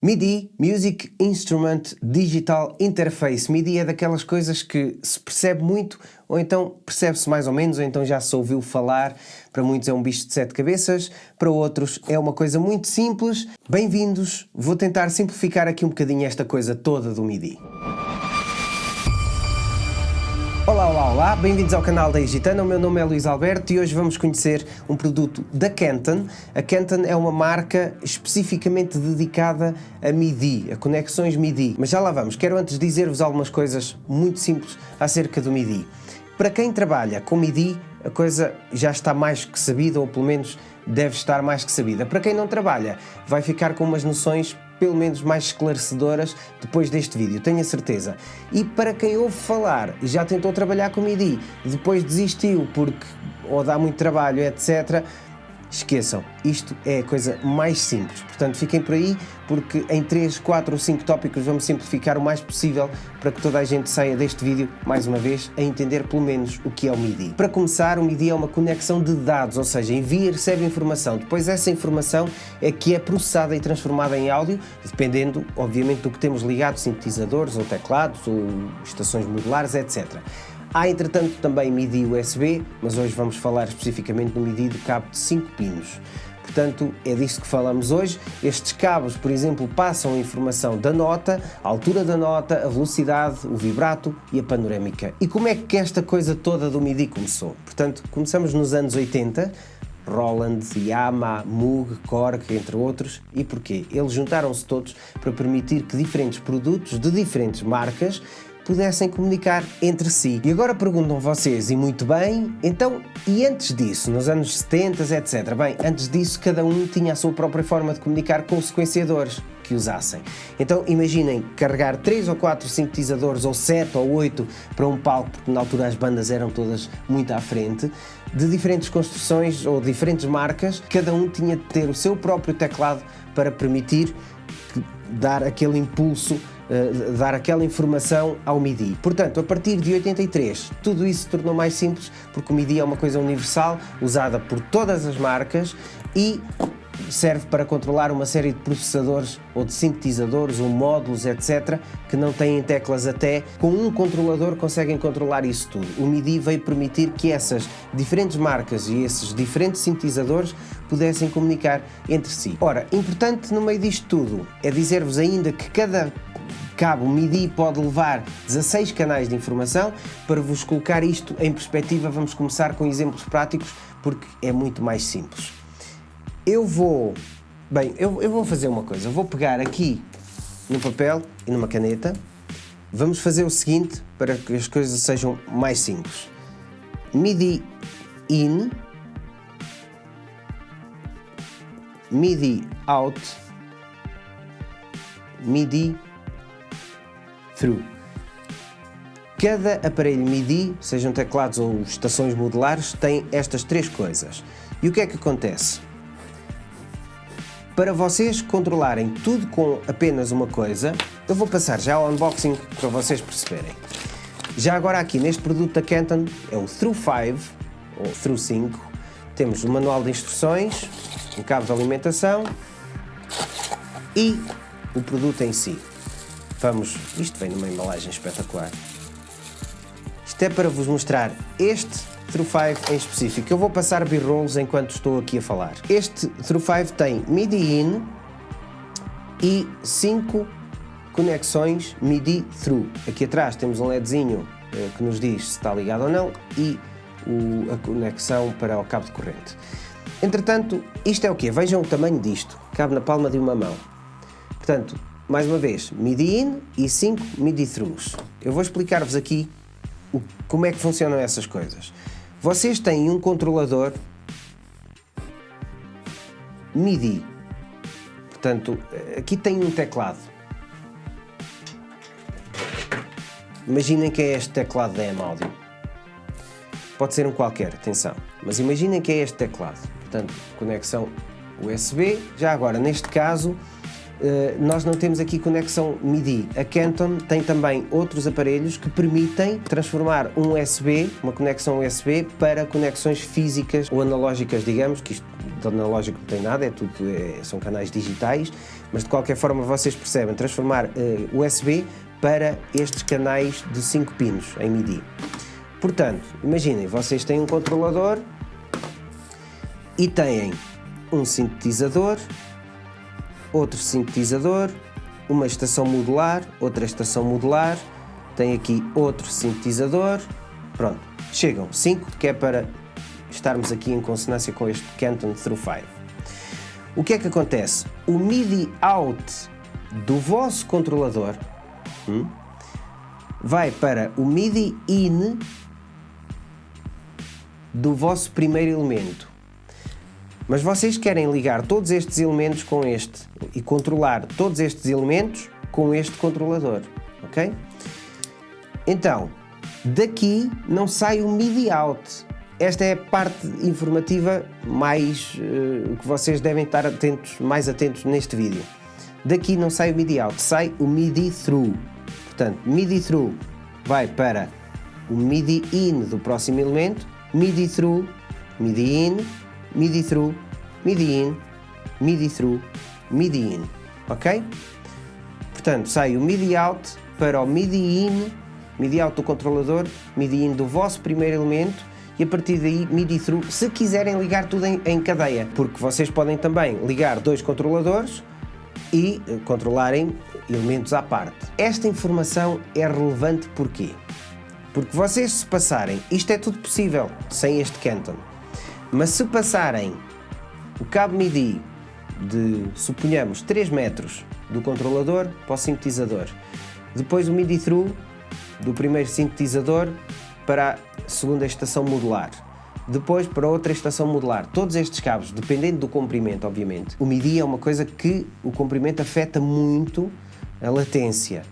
MIDI, Music Instrument Digital Interface. MIDI é daquelas coisas que se percebe muito, ou então percebe-se mais ou menos, ou então já se ouviu falar. Para muitos é um bicho de 7 cabeças, para outros é uma coisa muito simples. Bem-vindos, vou tentar simplificar aqui um bocadinho esta coisa toda do MIDI. Olá, bem-vindos ao canal da Gitana, o meu nome é Luís Alberto e hoje vamos conhecer um produto da Kenton. A Kenton é uma marca especificamente dedicada a MIDI, a conexões MIDI. Mas já lá vamos, quero antes dizer-vos algumas coisas muito simples acerca do MIDI. Para quem trabalha com MIDI, a coisa já está mais que sabida, ou pelo menos deve estar mais que sabida. Para quem não trabalha, vai ficar com umas noções pelo menos mais esclarecedoras depois deste vídeo, tenho a certeza. E para quem ouve falar e já tentou trabalhar com MIDI, depois desistiu porque ou dá muito trabalho, etc., esqueçam, isto é a coisa mais simples. Portanto, fiquem por aí, porque em 3, 4 ou 5 tópicos vamos simplificar o mais possível para que toda a gente saia deste vídeo, mais uma vez, a entender pelo menos o que é o MIDI. Para começar, o MIDI é uma conexão de dados, ou seja, envia e recebe informação. Depois essa informação é que é processada e transformada em áudio, dependendo, obviamente, do que temos ligado, sintetizadores ou teclados ou estações modulares, etc. Há, entretanto, também MIDI USB, mas hoje vamos falar especificamente do MIDI de cabo de 5 pinos. Portanto, é disto que falamos hoje. Estes cabos, por exemplo, passam a informação da nota, a altura da nota, a velocidade, o vibrato e a panorâmica. E como é que esta coisa toda do MIDI começou? Portanto, começamos nos anos 80, Roland, Yamaha, Moog, Korg, entre outros. E porquê? Eles juntaram-se todos para permitir que diferentes produtos de diferentes marcas pudessem comunicar entre si. E agora perguntam vocês, e muito bem, então, e antes disso, nos anos 70, etc. Bem, antes disso cada um tinha a sua própria forma de comunicar com sequenciadores que usassem. Então imaginem carregar 3 ou 4 sintetizadores, ou 7 ou 8 para um palco, porque na altura as bandas eram todas muito à frente, de diferentes construções ou diferentes marcas, cada um tinha de ter o seu próprio teclado para permitir dar aquele impulso, dar aquela informação ao MIDI. Portanto, a partir de 83, tudo isso se tornou mais simples, porque o MIDI é uma coisa universal, usada por todas as marcas e serve para controlar uma série de processadores ou de sintetizadores ou módulos, etc., que não têm teclas até. Com um controlador conseguem controlar isso tudo. O MIDI veio permitir que essas diferentes marcas e esses diferentes sintetizadores pudessem comunicar entre si. Ora, importante no meio disto tudo é dizer-vos ainda que cada cabo MIDI pode levar 16 canais de informação. Para vos colocar isto em perspectiva, vamos começar com exemplos práticos, porque é muito mais simples. Eu vou fazer uma coisa, eu vou pegar aqui no papel e numa caneta. Vamos fazer o seguinte para que as coisas sejam mais simples. MIDI in, MIDI out, MIDI through. Cada aparelho MIDI, sejam teclados ou estações modulares, tem estas 3 coisas. E o que é que acontece? Para vocês controlarem tudo com apenas uma coisa, eu vou passar já ao unboxing para vocês perceberem. Já agora aqui neste produto da Kenton, é o Through 5 ou Through 5, temos o manual de instruções, um cabo de alimentação e o produto em si. Isto vem numa embalagem espetacular. Isto é para vos mostrar este Through 5 em específico. Eu vou passar b-rolls enquanto estou aqui a falar. Este Through 5 tem MIDI in e 5 conexões MIDI through. Aqui atrás temos um LEDzinho que nos diz se está ligado ou não e a conexão para o cabo de corrente. Entretanto, isto é o quê? Vejam o tamanho disto. Cabe na palma de uma mão. Portanto, mais uma vez, MIDI in e 5 MIDI throughs. Eu vou explicar-vos aqui como é que funcionam essas coisas. Vocês têm um controlador MIDI. Portanto, aqui tem um teclado. Imaginem que é este teclado da M-Audio. Pode ser um qualquer, atenção. Mas imaginem que é este teclado. Portanto, conexão USB. Já agora, neste caso, nós não temos aqui conexão MIDI. A Kenton tem também outros aparelhos que permitem transformar uma conexão USB para conexões físicas ou analógicas, digamos, que isto de analógico não tem nada, são canais digitais, mas de qualquer forma vocês percebem, transformar USB para estes canais de 5 pinos em MIDI. Portanto, imaginem, vocês têm um controlador e têm um sintetizador, outro sintetizador, uma estação modular, outra estação modular, tem aqui outro sintetizador, pronto, chegam 5, que é para estarmos aqui em consonância com este Canton Through 5. O que é que acontece? O MIDI out do vosso controlador vai para o MIDI in do vosso primeiro elemento. Mas vocês querem ligar todos estes elementos com este e controlar todos estes elementos com este controlador, ok? Então, daqui não sai o MIDI out. Esta é a parte informativa mais que vocês devem estar mais atentos neste vídeo. Daqui não sai o MIDI out, sai o MIDI through. Portanto, MIDI through vai para o MIDI in do próximo elemento, MIDI through, MIDI in, MIDI through, MIDI in, MIDI through, MIDI in, ok? Portanto, sai o MIDI out para o MIDI in, MIDI out do controlador, MIDI in do vosso primeiro elemento e a partir daí MIDI through, se quiserem ligar tudo em cadeia, porque vocês podem também ligar 2 controladores e controlarem elementos à parte. Esta informação é relevante porquê? Porque vocês se passarem, isto é tudo possível sem este Canton, mas se passarem o cabo MIDI de, suponhamos, 3 metros do controlador para o sintetizador, depois o MIDI through do primeiro sintetizador para a segunda estação modular, depois para outra estação modular, todos estes cabos, dependendo do comprimento, obviamente. O MIDI é uma coisa que o comprimento afeta muito a latência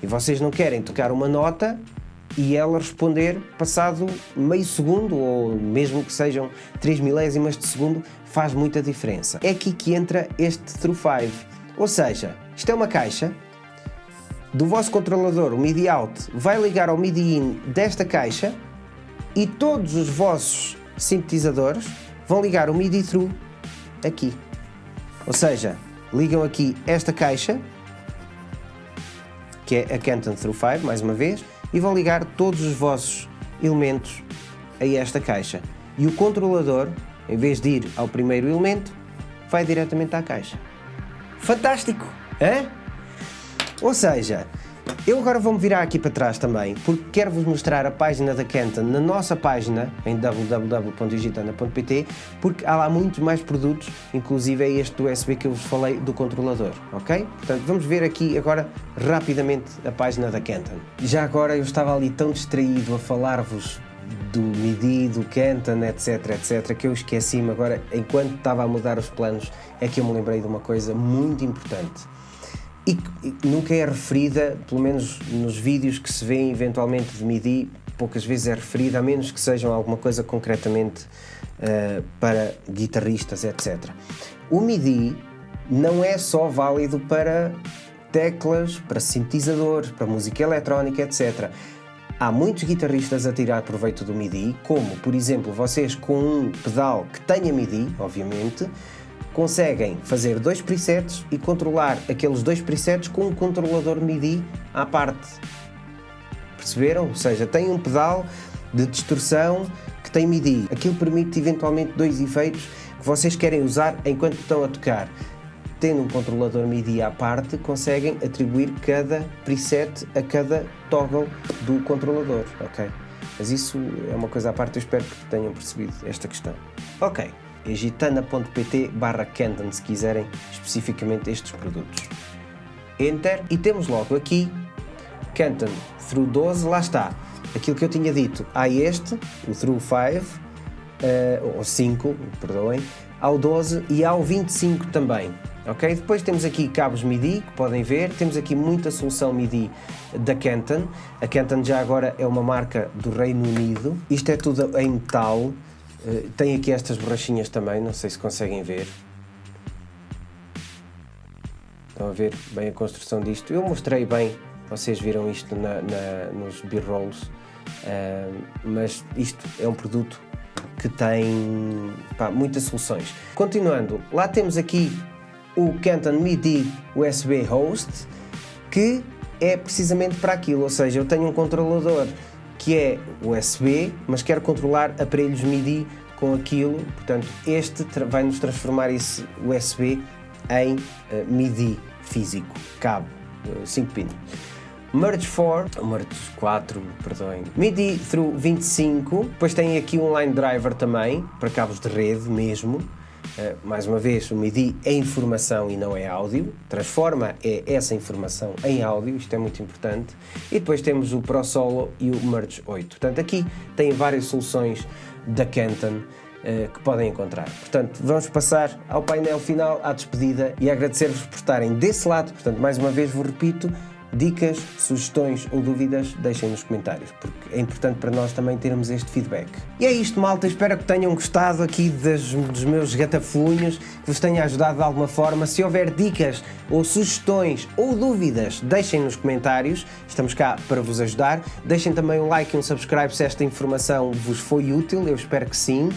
e vocês não querem tocar uma nota e ela responder passado meio segundo ou mesmo que sejam 3 milésimas de segundo, faz muita diferença. É aqui que entra este Through 5, ou seja, isto é uma caixa do vosso controlador, o MIDI out vai ligar ao MIDI in desta caixa e todos os vossos sintetizadores vão ligar o MIDI through aqui. Ou seja, ligam aqui esta caixa, que é a Canton Through 5, mais uma vez, e vão ligar todos os vossos elementos a esta caixa. E o controlador, em vez de ir ao primeiro elemento, vai diretamente à caixa. Fantástico! Hã? Ou seja, eu agora vou-me virar aqui para trás também, porque quero-vos mostrar a página da Canton na nossa página, em www.digitana.pt, porque há lá muitos mais produtos, inclusive é este do USB que eu vos falei do controlador, ok? Portanto, vamos ver aqui agora rapidamente a página da Canton. Já agora eu estava ali tão distraído a falar-vos do MIDI, do Canton, etc, etc, que eu esqueci-me agora, enquanto estava a mudar os planos, é que eu me lembrei de uma coisa muito importante. E nunca é referida, pelo menos nos vídeos que se vêem eventualmente de MIDI, poucas vezes é referida, a menos que sejam alguma coisa concretamente para guitarristas, etc. O MIDI não é só válido para teclas, para sintetizadores, para música eletrónica, etc. Há muitos guitarristas a tirar proveito do MIDI, como, por exemplo, vocês com um pedal que tenha MIDI, obviamente, conseguem fazer 2 presets e controlar aqueles 2 presets com um controlador MIDI à parte. Perceberam? Ou seja, tem um pedal de distorção que tem MIDI. Aquilo permite eventualmente 2 efeitos que vocês querem usar enquanto estão a tocar. Tendo um controlador MIDI à parte, conseguem atribuir cada preset a cada toggle do controlador, ok? Mas isso é uma coisa à parte, eu espero que tenham percebido esta questão. Ok. Digitana.pt/Canton se quiserem especificamente estes produtos. Enter e temos logo aqui Canton Through 12, lá está. Aquilo que eu tinha dito, há este, o Through 5, ou 5, perdoem, ao 12 e ao 25 também. Ok? Depois temos aqui cabos MIDI, que podem ver, temos aqui muita solução MIDI da Canton. A Canton já agora é uma marca do Reino Unido. Isto é tudo em metal. Tem aqui estas borrachinhas também, não sei se conseguem ver. Estão a ver bem a construção disto. Eu mostrei bem, vocês viram isto nos B-rolls, mas isto é um produto que tem muitas soluções. Continuando, lá temos aqui o Kenton MIDI USB Host, que é precisamente para aquilo, ou seja, eu tenho um controlador que é USB, mas quero controlar aparelhos MIDI com aquilo, portanto este vai nos transformar esse USB em MIDI físico, cabo 5 pinos. Merge 4, perdoem, MIDI through 25, depois tem aqui um line driver também, para cabos de rede mesmo. Mais uma vez, o MIDI é informação e não é áudio, transforma essa informação em áudio, isto é muito importante. E depois temos o Pro Solo e o Merge 8. Portanto, aqui tem várias soluções da Kenton que podem encontrar. Portanto, vamos passar ao painel final, à despedida, e agradecer-vos por estarem desse lado. Portanto, mais uma vez vos repito, dicas, sugestões ou dúvidas, deixem nos comentários, porque é importante para nós também termos este feedback. E é isto, malta, espero que tenham gostado aqui dos meus gatafunhos, que vos tenha ajudado de alguma forma. Se houver dicas ou sugestões ou dúvidas, deixem nos comentários, estamos cá para vos ajudar. Deixem também um like e um subscribe se esta informação vos foi útil, eu espero que sim.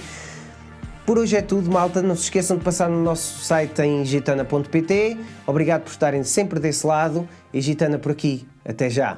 Por hoje é tudo, malta. Não se esqueçam de passar no nosso site em gitana.pt. Obrigado por estarem sempre desse lado. E Gitana por aqui. Até já!